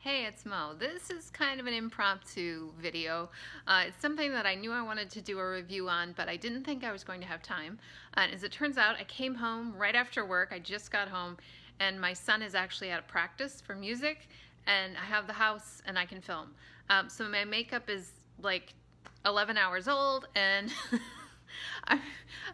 Hey, it's Mo. This is kind of an impromptu video. It's something that I knew I wanted to do a review on, but I didn't think I was going to have time. And as it turns out, I came home right after work. I just got home, and my son is actually at a practice for music, and I have the house and I can film. So my makeup is like 11 hours old, and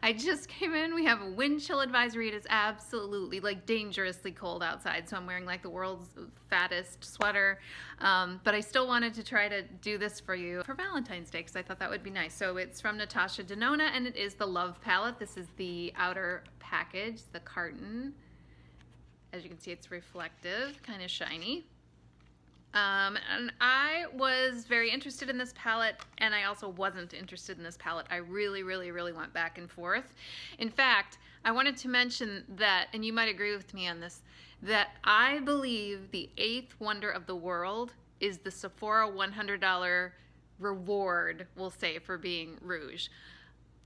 I just came in. We have a wind chill advisory. It is absolutely like dangerously cold outside, so I'm wearing like the world's fattest sweater. But I still wanted to try to do this for you for Valentine's Day because I thought that would be nice. So it's from Natasha Denona, and it is the Love Palette. This is the outer package, the carton. As you can see, it's reflective, kind of shiny. And I was very interested in this palette, and I also wasn't interested in this palette. I really went back and forth. In fact, I wanted to mention that, and you might agree with me on this, that I believe the 8th wonder of the world is the Sephora $100 reward, we'll say, for being rouge.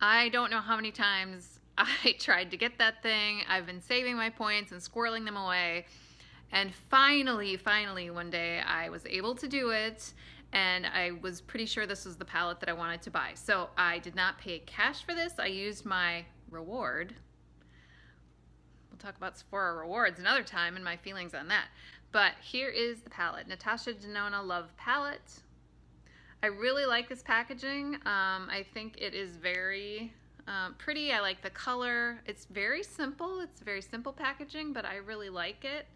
I don't know how many times I tried to get that thing. I've been saving my points and squirreling them away. And finally, one day I was able to do it, and I was pretty sure this was the palette that I wanted to buy. So I did not pay cash for this. I used my reward. We'll talk about Sephora rewards another time and my feelings on that. But here is the palette, Natasha Denona Love Palette. I really like this packaging. I think it is very pretty. I like the color. It's very simple. It's very simple packaging, but I really like it.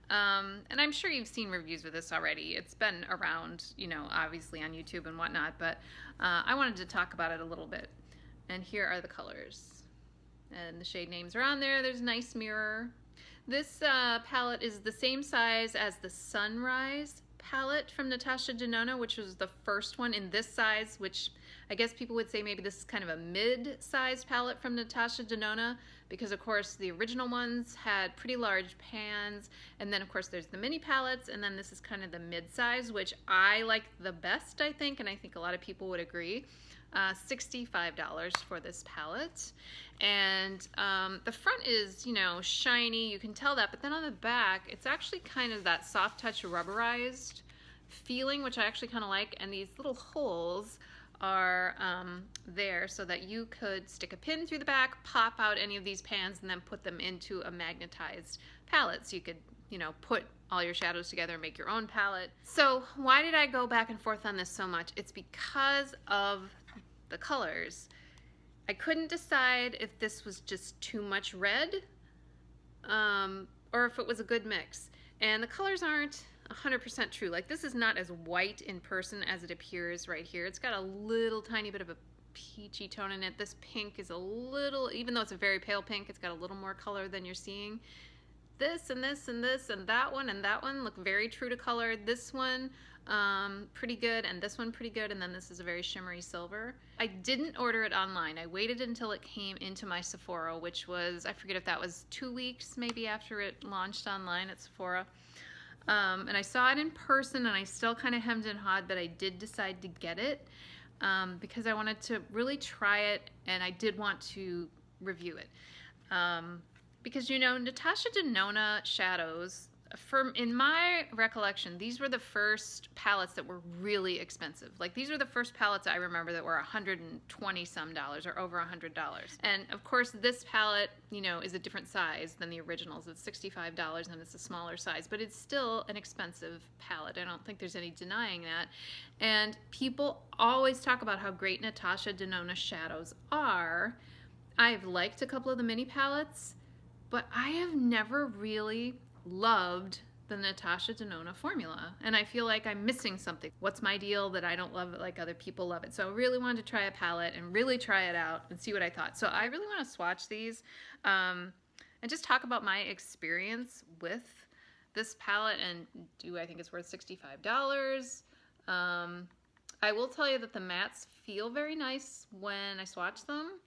And I'm sure you've seen reviews of this already. It's been around, you know, obviously on YouTube and whatnot, but I wanted to talk about it a little bit. And here are the colors. And the shade names are on there. There's a nice mirror. This palette is the same size as the Sunrise palette from Natasha Denona, which was the first one in this size, which I guess people would say maybe this is kind of a mid-sized palette from Natasha Denona, because of course the original ones had pretty large pans, and then of course there's the mini palettes, and then this is kind of the mid-size, which I like the best, I think, and I think a lot of people would agree. $65 for this palette, and the front is, you know, shiny, you can tell that, but then on the back it's actually kind of that soft touch rubberized feeling, which I actually kind of like, and these little holes are there so that you could stick a pin through the back, pop out any of these pans, and then put them into a magnetized palette, so you could, you know, put all your shadows together and make your own palette. So why did I go back and forth on this so much? It's because of the colors. I couldn't decide if this was just too much red or if it was a good mix. And the colors aren't 100% true. Like, this is not as white in person as it appears right here. It's got a little tiny bit of a peachy tone in it. This pink is a little, even though it's a very pale pink, it's got a little more color than you're seeing. This and this and this and that one look very true to color. This one pretty good, and this one pretty good, and then this is a very shimmery silver. I didn't order it online. I waited until it came into my Sephora, which was, I forget if that was 2 weeks maybe after it launched online at Sephora. And I saw it in person, and I still kind of hemmed and hawed, but I did decide to get it because I wanted to really try it, and I did want to review it. Because, you know, Natasha Denona shadows, in my recollection, these were the first palettes that were really expensive. Like, these were the first palettes I remember that were $120 some or over $100. And of course, this palette, you know, is a different size than the originals. It's $65 and it's a smaller size, but it's still an expensive palette. I don't think there's any denying that. And people always talk about how great Natasha Denona shadows are. I've liked a couple of the mini palettes, but I have never really loved the Natasha Denona formula, and I feel like I'm missing something. What's my deal that I don't love it like other people love it? So I really wanted to try a palette and really try it out and see what I thought. So I really want to swatch these and just talk about my experience with this palette, and do I think it's worth $65? I will tell you that the mattes feel very nice when I swatch them.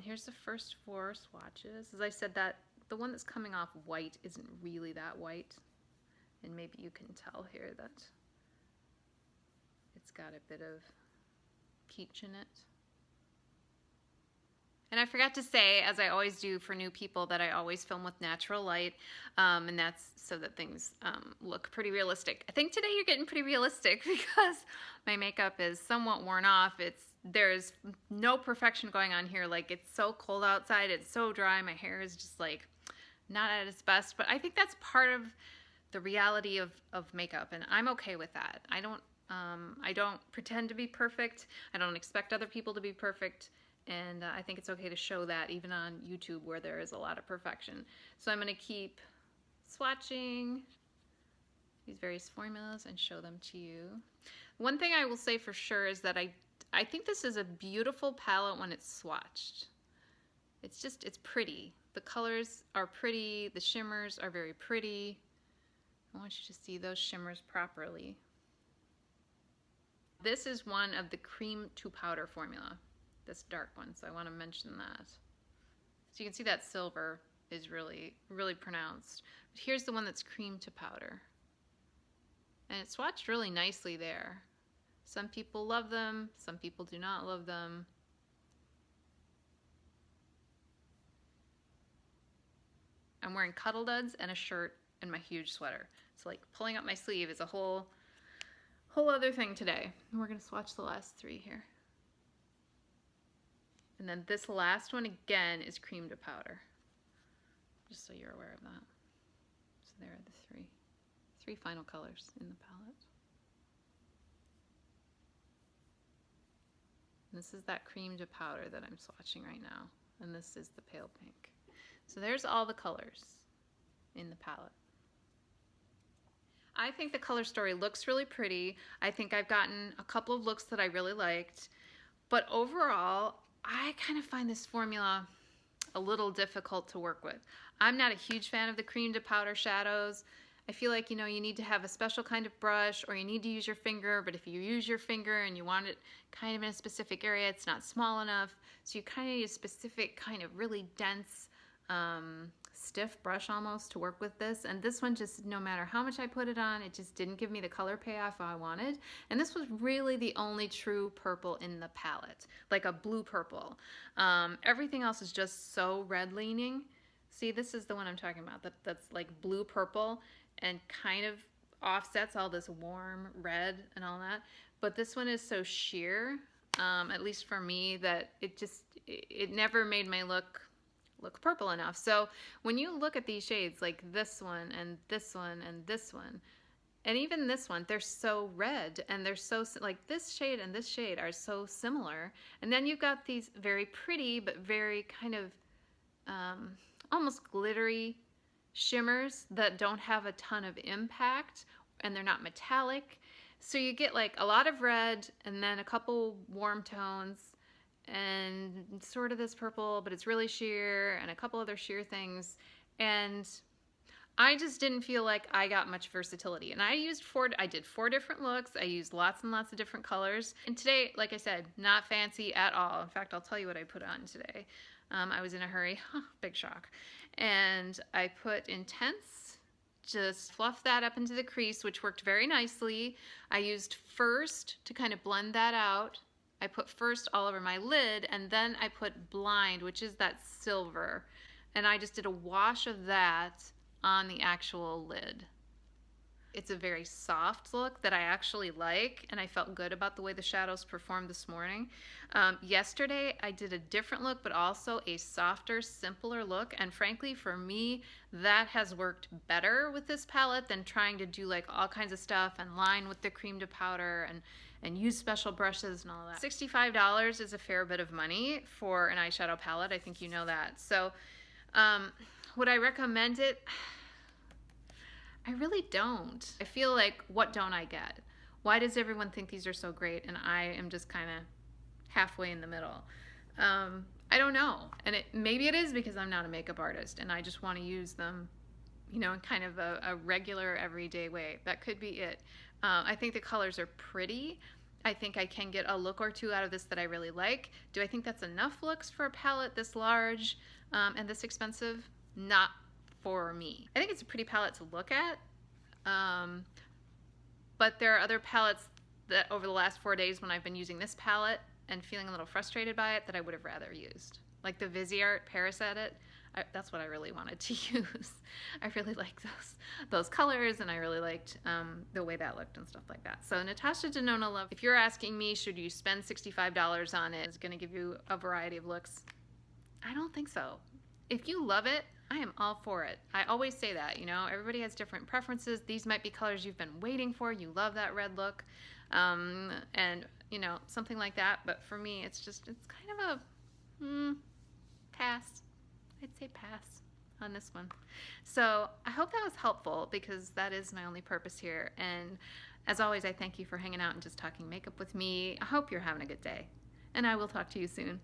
Here's the first 4 swatches. As I said, that the one that's coming off white isn't really that white, and maybe you can tell here that it's got a bit of peach in it. And I forgot to say, as I always do for new people, that I always film with natural light, and that's so that things look pretty realistic. I think today you're getting pretty realistic because my makeup is somewhat worn off. There's no perfection going on here. Like, it's so cold outside, it's so dry, my hair is just like not at its best, but I think that's part of the reality of makeup, and I'm okay with that. I don't pretend to be perfect. I don't expect other people to be perfect. And I think it's okay to show that even on YouTube where there is a lot of perfection. So I'm going to keep swatching these various formulas and show them to you. One thing I will say for sure is that I think this is a beautiful palette when it's swatched. It's pretty. The colors are pretty. The shimmers are very pretty. I want you to see those shimmers properly. This is one of the cream to powder formula. This dark one, so I want to mention that. So you can see that silver is really, really pronounced. But here's the one that's cream to powder. And it's swatched really nicely there. Some people love them, some people do not love them. I'm wearing cuddle duds and a shirt and my huge sweater. So like pulling up my sleeve is a whole other thing today. And we're gonna swatch the last three here. And then this last one, again, is cream to powder. Just so you're aware of that. So there are the three final colors in the palette. And this is that cream to powder that I'm swatching right now. And this is the pale pink. So there's all the colors in the palette. I think the color story looks really pretty. I think I've gotten a couple of looks that I really liked. But overall, I kind of find this formula a little difficult to work with. I'm not a huge fan of the cream to powder shadows. I feel like, you know, you need to have a special kind of brush or you need to use your finger, but if you use your finger and you want it kind of in a specific area, it's not small enough. So you kind of need a specific kind of really dense, stiff brush almost to work with this. And this one just, no matter how much I put it on, it just didn't give me the color payoff I wanted. And this was really the only true purple in the palette, like a blue purple. Everything else is just so red leaning. See, this is the one I'm talking about, that's like blue purple and kind of offsets all this warm red and all that. But this one is so sheer, at least for me, that it never made my look purple enough. So when you look at these shades, like this one and this one and this one, and even this one, they're so red and they're so, like this shade and this shade are so similar. And then you've got these very pretty but very kind of almost glittery shimmers that don't have a ton of impact and they're not metallic. So you get like a lot of red and then a couple warm tones and sort of this purple, but it's really sheer, and a couple other sheer things. And I just didn't feel like I got much versatility. And I did 4 different looks. I used lots and lots of different colors. And today, like I said, not fancy at all. In fact, I'll tell you what I put on today. I was in a hurry, big shock. And I put Intense, just fluffed that up into the crease, which worked very nicely. I used First to kind of blend that out. I put First all over my lid, and then I put Blind, which is that silver. And I just did a wash of that on the actual lid. It's a very soft look that I actually like, and I felt good about the way the shadows performed this morning. Yesterday, I did a different look, but also a softer, simpler look, and frankly, for me, that has worked better with this palette than trying to do like all kinds of stuff and line with the cream to powder and use special brushes and all that. $65 is a fair bit of money for an eyeshadow palette. I think you know that. So would I recommend it? I really don't. I feel like, what don't I get? Why does everyone think these are so great and I am just kind of halfway in the middle? I don't know. And maybe it is because I'm not a makeup artist and I just want to use them, you know, in kind of a regular, everyday way. That could be it. I think the colors are pretty. I think I can get a look or two out of this that I really like. Do I think that's enough looks for a palette this large and this expensive? Not for me. I think it's a pretty palette to look at, but there are other palettes that over the last 4 days when I've been using this palette and feeling a little frustrated by it that I would have rather used. like the Viseart Paris Edit. That's what I really wanted to use. I really like those colors, and I really liked the way that looked and stuff like that. So Natasha Denona Love, if you're asking me, should you spend $65 on it? It's going to give you a variety of looks. I don't think so. If you love it, I am all for it. I always say that, you know, everybody has different preferences. These might be colors you've been waiting for. You love that red look, and, you know, something like that. But for me, it's kind of a pass. I'd say pass on this one. So I hope that was helpful, because that is my only purpose here. And as always, I thank you for hanging out and just talking makeup with me. I hope you're having a good day, and I will talk to you soon.